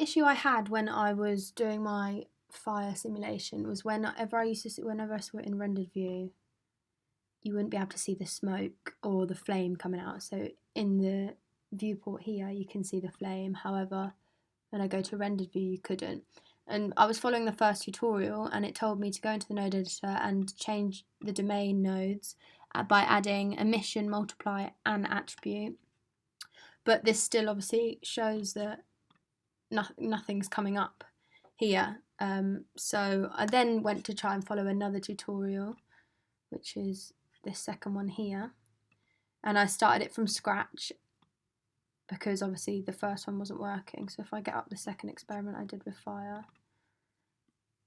issue I had when I was doing my fire simulation was whenever I saw it in rendered view, you wouldn't be able to see the smoke or the flame coming out. So in the viewport here, you can see the flame. However, when I go to rendered view, you couldn't. And I was following the first tutorial, and it told me to go into the node editor and change the domain nodes by adding emission, multiply, and attribute. But this still obviously shows that nothing's coming up here. So I then went to try and follow another tutorial, which is this second one here, and I started it from scratch because obviously the first one wasn't working. So if I get up the second experiment I did with fire,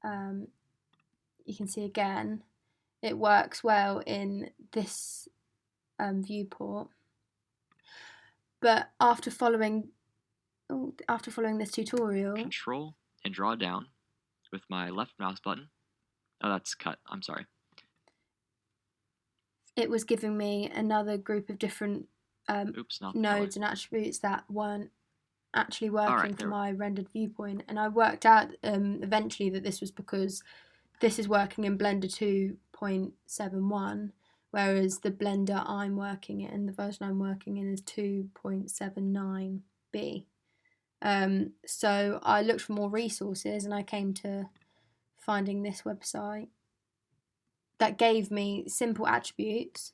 you can see again it works well in this viewport, but after following this tutorial, Control and draw down with my left mouse button. Oh, that's cut. I'm sorry. it was giving me another group of different nodes and attributes that weren't actually working from my rendered viewpoint. And I worked out eventually that this was because this is working in Blender 2.71, whereas the Blender I'm working in, the version I'm working in, is 2.79b. So I looked for more resources, and I came to finding this website that gave me simple attributes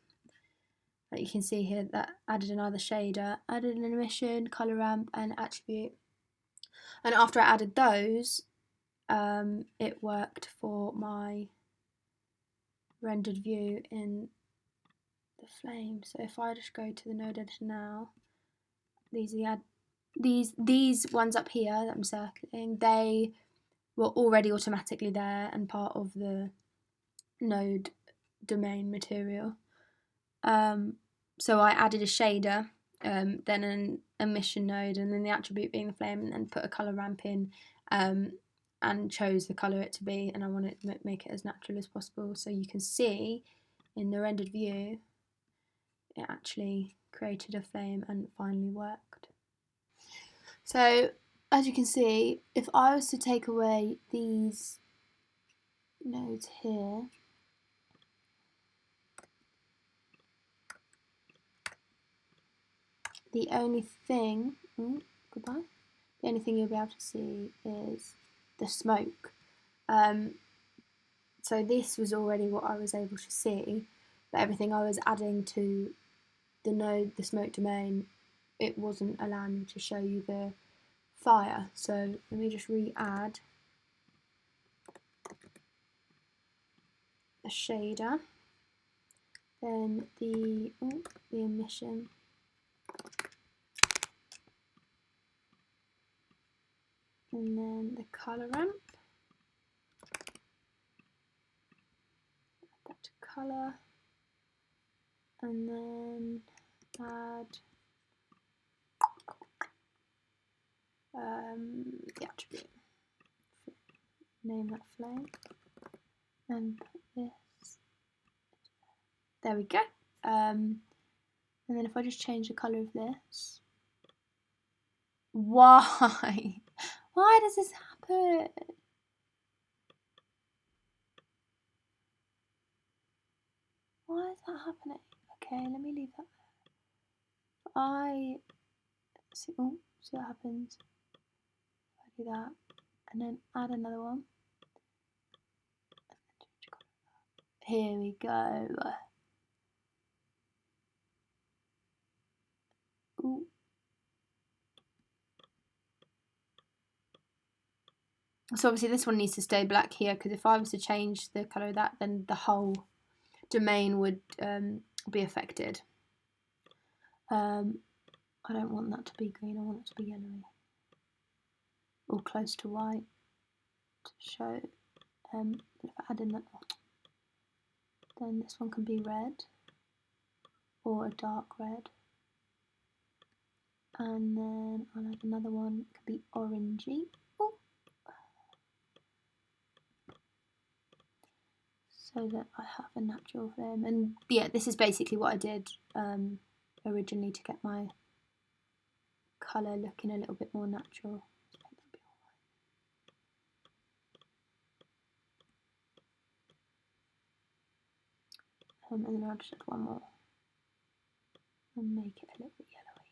that you can see here, that added another shader, added an emission, color ramp, and attribute. And after I added those, it worked for my rendered view in the flame. So if I just go to the node editor now, these ones up here that I'm circling, they were already automatically there and part of the node domain material. So I added a shader, then an emission node, and then the attribute being the flame, and then put a color ramp in, and chose the color it to be, and I wanted to make it as natural as possible. So you can see in the rendered view it actually created a flame and finally worked. So as you can see, if I was to take away these nodes here, the only thing, the only thing you'll be able to see is the smoke. So this was already what I was able to see, but everything I was adding to the node, the smoke domain, it wasn't allowing me to show you the fire. So let me just re-add a shader, then the emission, and then the color ramp, add that to color, and then add the attribute, name that flame, and put this, there we go. And then if I just change the colour of this, why? Why does this happen? Why is that happening? Okay, let me leave that there. I see, see what happens. I do that, and then add another one. Here we go. Ooh. So obviously this one needs to stay black here, because if I was to change the colour of that, then the whole domain would be affected. I don't want that to be green, I want it to be yellowy, or close to white, to show. If I add in that, then this one can be red, or a dark red, and then I'll add another one, it could be orangey. So that I have a natural flame. And yeah, this is basically what I did originally to get my colour looking a little bit more natural. And then I'll just add one more and make it a little bit yellowy.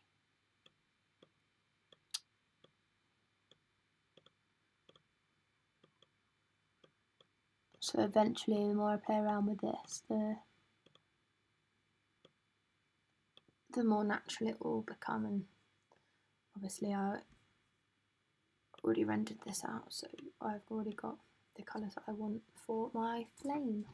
So eventually, the more I play around with this, the more natural it will become. And obviously I already rendered this out, so I've already got the colours that I want for my flame.